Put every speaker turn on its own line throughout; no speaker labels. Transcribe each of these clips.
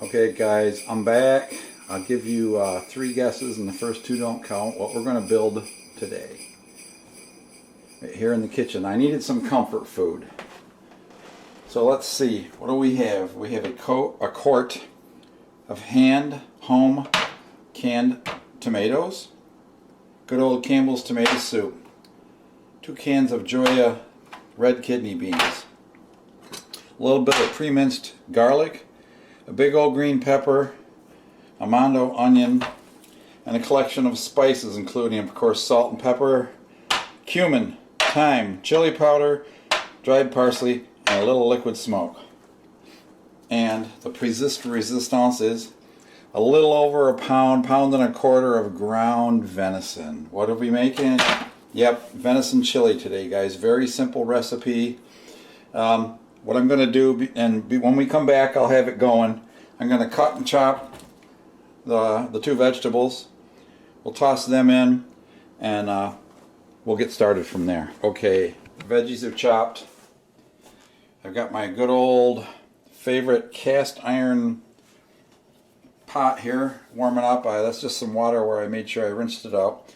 Okay guys, I'm back. I'll give you 3 guesses and the first 2 don't count what we're going to build today. Right here in the kitchen. I needed some comfort food. So let's see, what do we have? We have a quart of home canned tomatoes. Good old Campbell's tomato soup. 2 cans of Joya red kidney beans. A little bit of pre-minced garlic. A big old green pepper, a mondo onion, and a collection of spices including, of course, salt and pepper, cumin, thyme, chili powder, dried parsley, and a little liquid smoke. And the resistance is a little over a pound and a quarter of ground venison. What are we making? Yep, venison chili today, guys. Very simple recipe. What I'm going to do, when we come back, I'll have it going. I'm going to cut and chop the 2 vegetables. We'll toss them in, and we'll get started from there. Okay, veggies are chopped. I've got my good old favorite cast iron pot here warming up. That's just some water where I made sure I rinsed it out.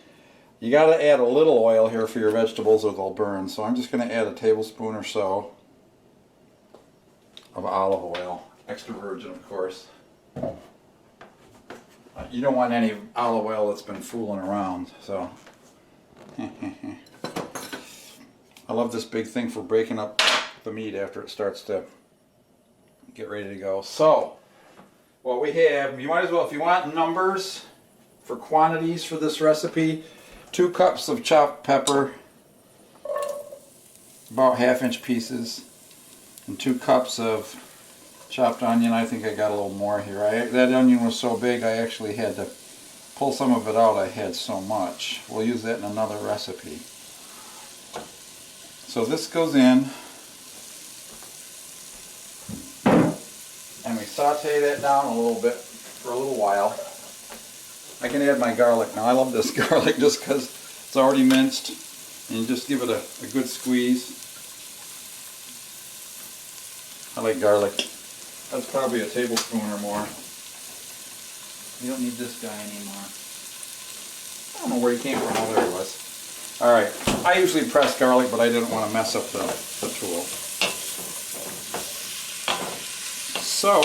You got to add a little oil here for your vegetables or they'll burn. So I'm just going to add a tablespoon or so of olive oil, extra virgin of course. You don't want any olive oil that's been fooling around, so. I love this big thing for breaking up the meat after it starts to get ready to go. So, what we have, you might as well, if you want numbers for quantities for this recipe, 2 cups of chopped pepper, about 1/2 inch pieces, and 2 cups of chopped onion. I think I got a little more here. That onion was so big I actually had to pull some of it out. I had so much. We'll use that in another recipe. So this goes in, and we saute that down a little bit for a little while. I can add my garlic now. I love this garlic just because it's already minced, and you just give it a good squeeze. I like garlic. That's probably a tablespoon or more. You don't need this guy anymore. I don't know where he came from. Oh, there he was. Alright, I usually press garlic, but I didn't want to mess up the tool. So,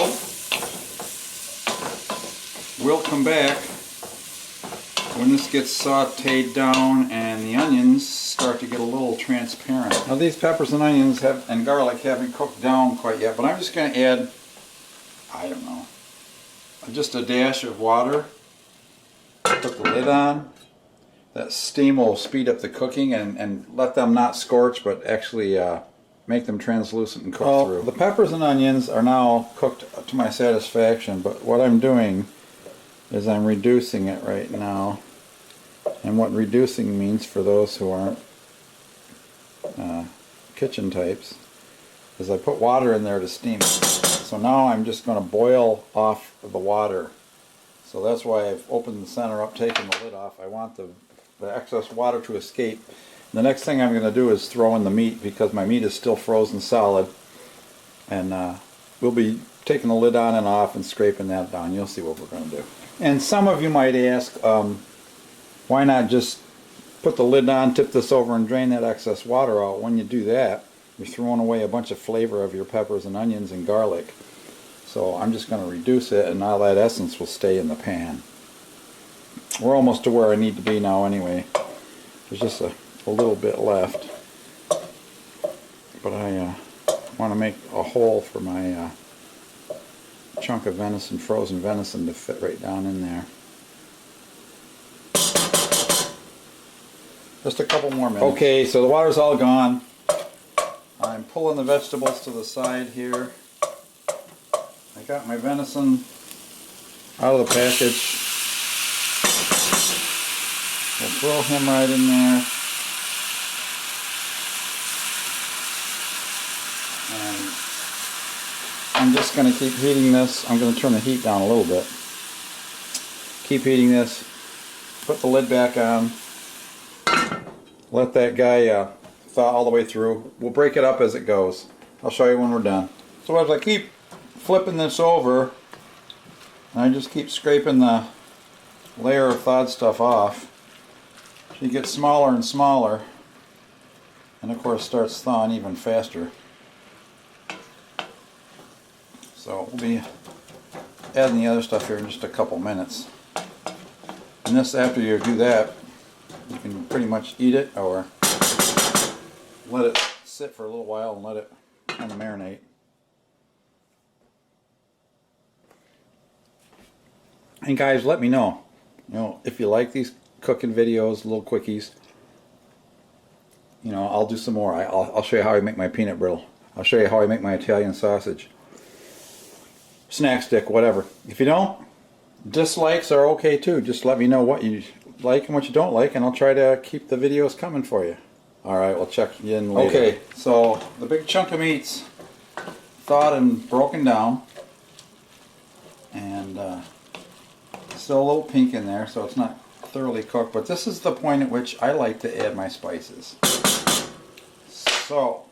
we'll come back when this gets sauteed down and the onions start to get a little transparent. Now these peppers and onions and garlic haven't cooked down quite yet, but I'm just going to add, I don't know, just a dash of water. Put the lid on. That steam will speed up the cooking and let them not scorch, but actually make them translucent and cook through. The peppers and onions are now cooked to my satisfaction, but what I'm doing is I'm reducing it right now. And what reducing means for those who aren't kitchen types is I put water in there to steam it. So now I'm just going to boil off the water. So that's why I've opened the center up, taken the lid off. I want the excess water to escape. And the next thing I'm going to do is throw in the meat because my meat is still frozen solid. And we'll be taking the lid on and off and scraping that down. You'll see what we're going to do. And some of you might ask, why not just put the lid on, tip this over, and drain that excess water out? When you do that, you're throwing away a bunch of flavor of your peppers and onions and garlic. So I'm just going to reduce it, and all that essence will stay in the pan. We're almost to where I need to be now anyway. There's just a little bit left. But I want to make a hole for my chunk of venison, frozen venison, to fit right down in there. Just a couple more minutes. Okay, so the water's all gone. I'm pulling the vegetables to the side here. I got my venison out of the package. We'll throw him right in there. And I'm just going to keep heating this. I'm going to turn the heat down a little bit. Keep heating this. Put the lid back on. Let that guy thaw all the way through. We'll break it up as it goes. I'll show you when we're done. So as I keep flipping this over, And I just keep scraping the layer of thawed stuff off. It gets smaller and smaller, and of course starts thawing even faster. So we'll be adding the other stuff here in just a couple minutes. And this, after you do that, you can pretty much eat it or let it sit for a little while and let it kind of marinate. And guys, let me know, if you like these cooking videos, little quickies. I'll do some more. I'll show you how I make my peanut brittle. I'll show you how I make my Italian sausage, snack stick, whatever. If you don't, dislikes are okay too. Just let me know what you like and what you don't like, and I'll try to keep the videos coming for you. Alright, we'll check you in later. Okay, so the big chunk of meat's thawed and broken down, and still a little pink in there, so it's not thoroughly cooked, but this is the point at which I like to add my spices. So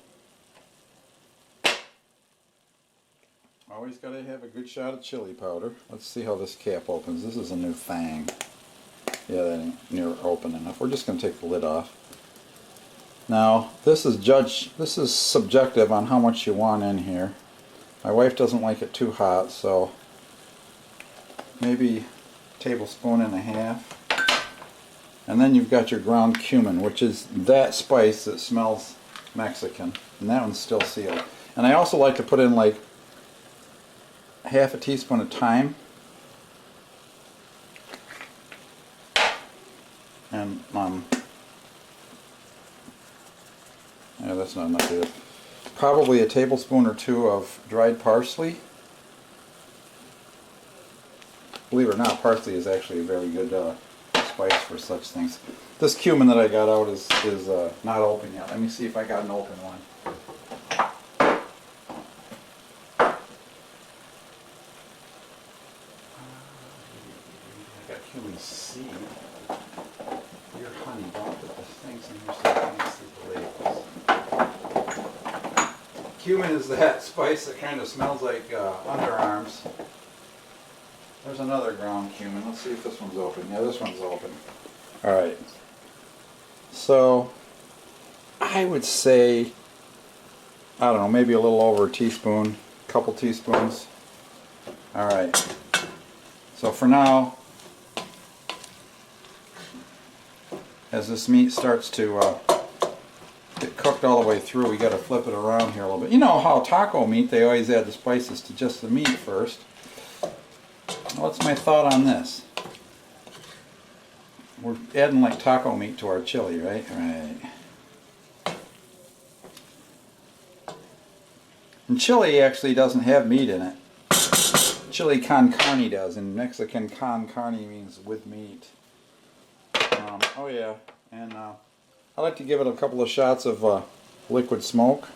always got to have a good shot of chili powder. Let's see how this cap opens. This is a new thing. Yeah, that ain't near open enough. We're just going to take the lid off. Now, this is subjective on how much you want in here. My wife doesn't like it too hot, so maybe a tablespoon and a half. And then you've got your ground cumin, which is that spice that smells Mexican. And that one's still sealed. And I also like to put in like half a teaspoon of thyme. And yeah, that's not enough either. Probably a tablespoon or two of dried parsley. Believe it or not, parsley is actually a very good spice for such things. This cumin that I got out is not open yet. Let me see if I got an open one. I got cumin seed. Your honey, don't put the things in here so you can't see the labels. Cumin is that spice that kind of smells like underarms. There's another ground cumin. Let's see if this one's open. Yeah, this one's open. Alright. So, I would say, I don't know, maybe a little over a teaspoon, a couple teaspoons. Alright. So for now, as this meat starts to get cooked all the way through, we got to flip it around here a little bit. You know how taco meat, they always add the spices to just the meat first. What's my thought on this? We're adding like taco meat to our chili, right? Right. And chili actually doesn't have meat in it. Chili con carne does, and Mexican con carne means with meat. Oh yeah, and I like to give it a couple of shots of liquid smoke.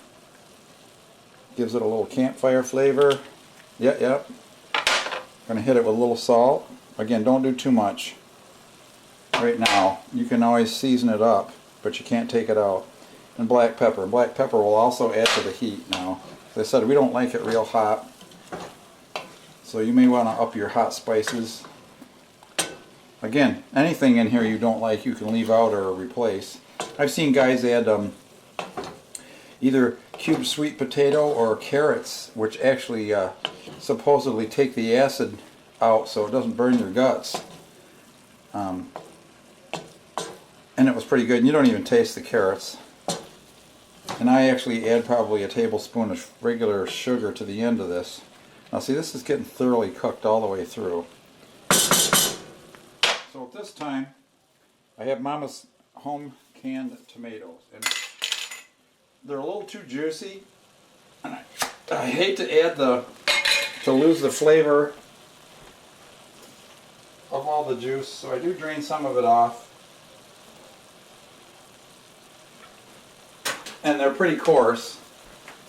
Gives it a little campfire flavor. Yep. Going to hit it with a little salt. Again, don't do too much right now. You can always season it up, but you can't take it out. And black pepper. Black pepper will also add to the heat now. As I said, we don't like it real hot, so you may want to up your hot spices. Again, anything in here you don't like, you can leave out or replace. I've seen guys add either cubed sweet potato or carrots, which actually supposedly take the acid out so it doesn't burn your guts. And it was pretty good, and you don't even taste the carrots. And I actually add probably a tablespoon of regular sugar to the end of this. Now see, this is getting thoroughly cooked all the way through. So at this time, I have Mama's home canned tomatoes, and they're a little too juicy. And I hate to add to lose the flavor of all the juice, so I do drain some of it off. And they're pretty coarse.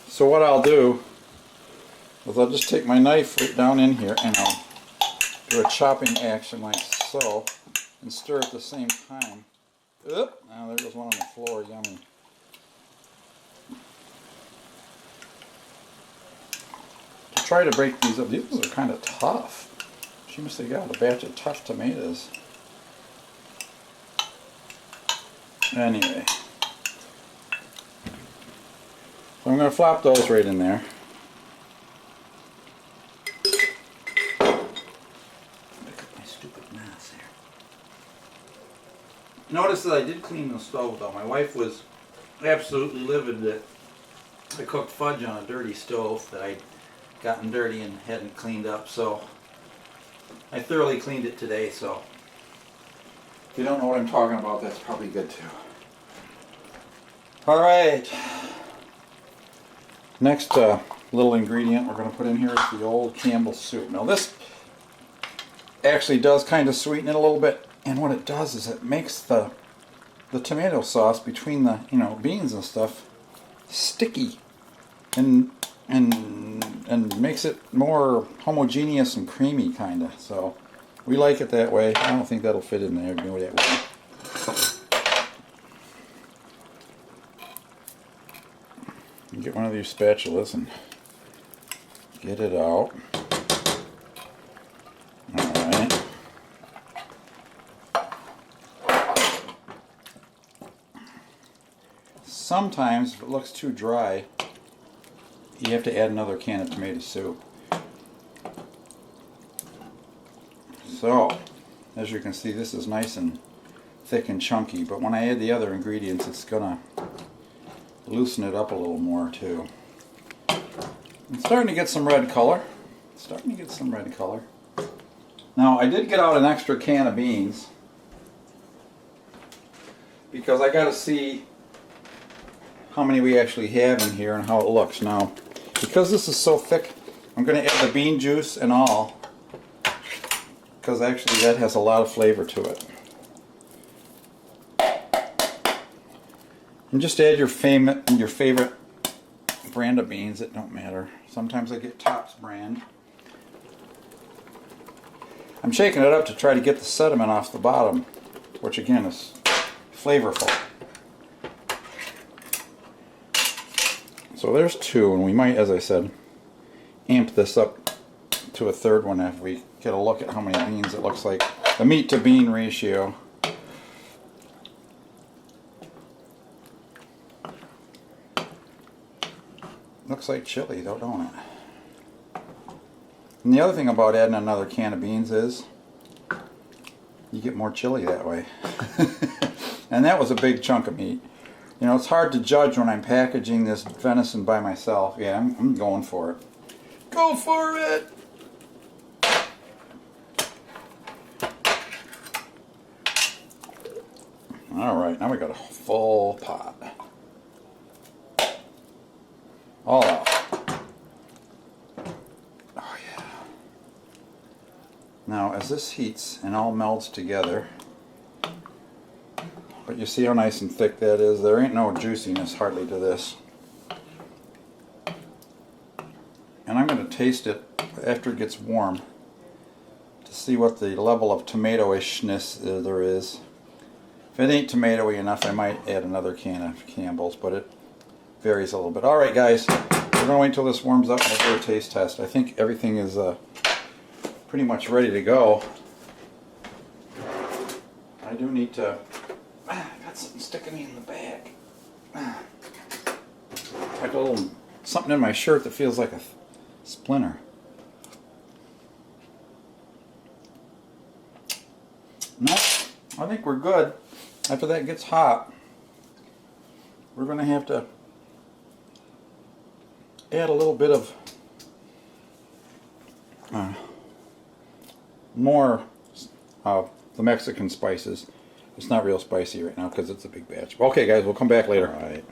So what I'll do is I'll just take my knife right down in here and I'll do a chopping action like so and stir at the same time. Oop, now there goes one on the floor, yummy. To try to break these up, these are kind of tough. She must have got a batch of tough tomatoes. Anyway. So I'm going to flop those right in there. Look at my stupid mess here. Notice that I did clean the stove though. My wife was absolutely livid that I cooked fudge on a dirty stove that I'd gotten dirty and hadn't cleaned up, so I thoroughly cleaned it today. So if you don't know what I'm talking about, that's probably good too. Alright, next little ingredient we're going to put in here is the old Campbell's soup. Now this actually does kind of sweeten it a little bit, and what it does is it makes the tomato sauce between the beans and stuff sticky and makes it more homogeneous and creamy kind of. So we like it that way. I don't think that'll fit in there. Go that way. Get one of these spatulas and get it out. Alright. Sometimes if it looks too dry, you have to add another can of tomato soup. So, as you can see, this is nice and thick and chunky, but when I add the other ingredients, it's gonna loosen it up a little more too. I'm starting to get some red color. Now I did get out an extra can of beans because I got to see how many we actually have in here and how it looks. Now, because this is so thick, I'm going to add the bean juice and all, because actually that has a lot of flavor to it. And just add your favorite brand of beans. It don't matter. Sometimes I get Tops brand. I'm shaking it up to try to get the sediment off the bottom, which again is flavorful. So there's two, and we might, as I said, amp this up to a third one if we get a look at how many beans it looks like. The meat to bean ratio. Looks like chili though, don't it? And the other thing about adding another can of beans is you get more chili that way. And that was a big chunk of meat. You know, it's hard to judge when I'm packaging this venison by myself. Yeah, I'm going for it. Go for it! Alright, now we got a full pot. All out. Oh yeah. Now as this heats and all melts together, but you see how nice and thick that is? There ain't no juiciness hardly to this. And I'm going to taste it after it gets warm to see what the level of tomato-ishness there is. If it ain't tomatoey enough, I might add another can of Campbell's, but it varies a little bit. Alright guys, we're going to wait until this warms up and we'll do a taste test. I think everything is pretty much ready to go. I do need to... I got something sticking me in the bag. Like a little something in my shirt that feels like a splinter. No, I think we're good. After that gets hot, we're going to have to add a little bit of more of the Mexican spices. It's not real spicy right now because it's a big batch. Okay guys, we'll come back later. Alright.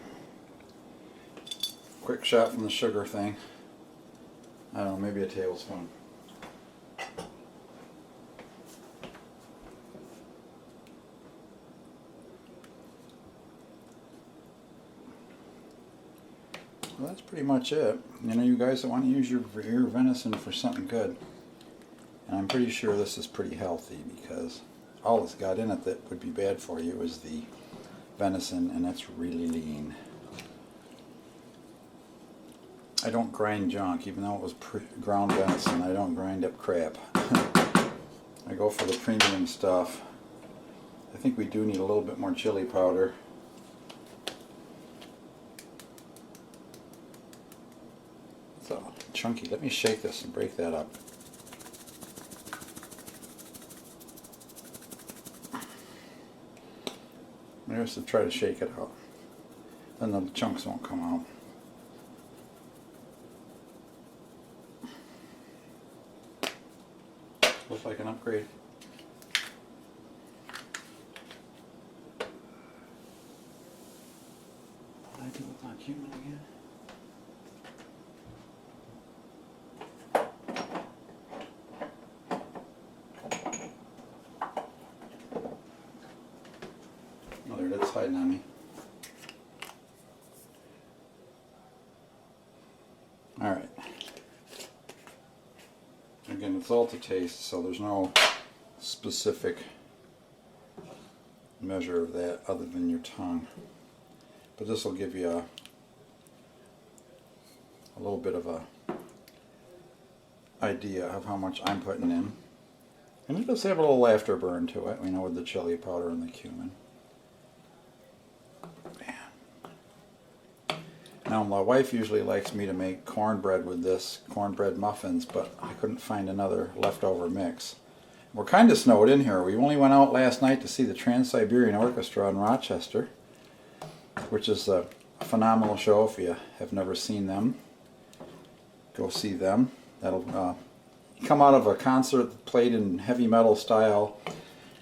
Quick shot from the sugar thing. I don't know, maybe a tablespoon. Well, that's pretty much it. You know, you guys that want to use your venison for something good. And I'm pretty sure this is pretty healthy because all it's got in it that would be bad for you is the venison, and that's really lean. I don't grind junk, even though it was ground venison. I don't grind up crap. go for the premium stuff. I think we do need a little bit more chili powder. So, chunky. Let me shake this and break that up. There's to try to shake it out. Then the chunks won't come out. Looks like an upgrade. What did I do with my cumin again? Oh, there it is, hiding on me. Alright. Again, it's all to taste, so there's no specific measure of that other than your tongue. But this will give you a little bit of a idea of how much I'm putting in. And it does have a little afterburn to it, with the chili powder and the cumin. Now, my wife usually likes me to make cornbread with this, cornbread muffins, but I couldn't find another leftover mix. We're kind of snowed in here. We only went out last night to see the Trans-Siberian Orchestra in Rochester, which is a phenomenal show. If you have never seen them, go see them. That'll come out of a concert that played in heavy metal style,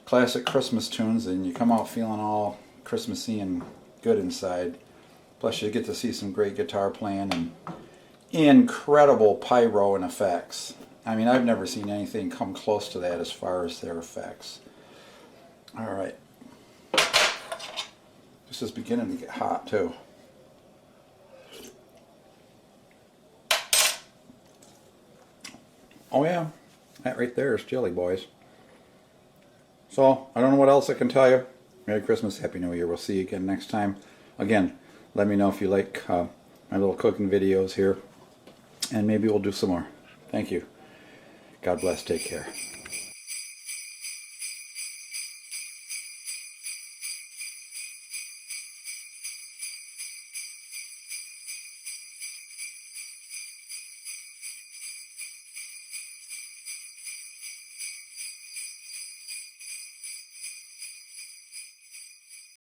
classic Christmas tunes, and you come out feeling all Christmassy and good inside. Plus you get to see some great guitar playing and incredible pyro and effects. I mean, I've never seen anything come close to that as far as their effects. Alright. This is beginning to get hot too. Oh yeah, that right there is chili, boys. So, I don't know what else I can tell you. Merry Christmas, Happy New Year. We'll see you again next time. Again, let me know if you like my little cooking videos here, and maybe we'll do some more. Thank you. God bless. Take care.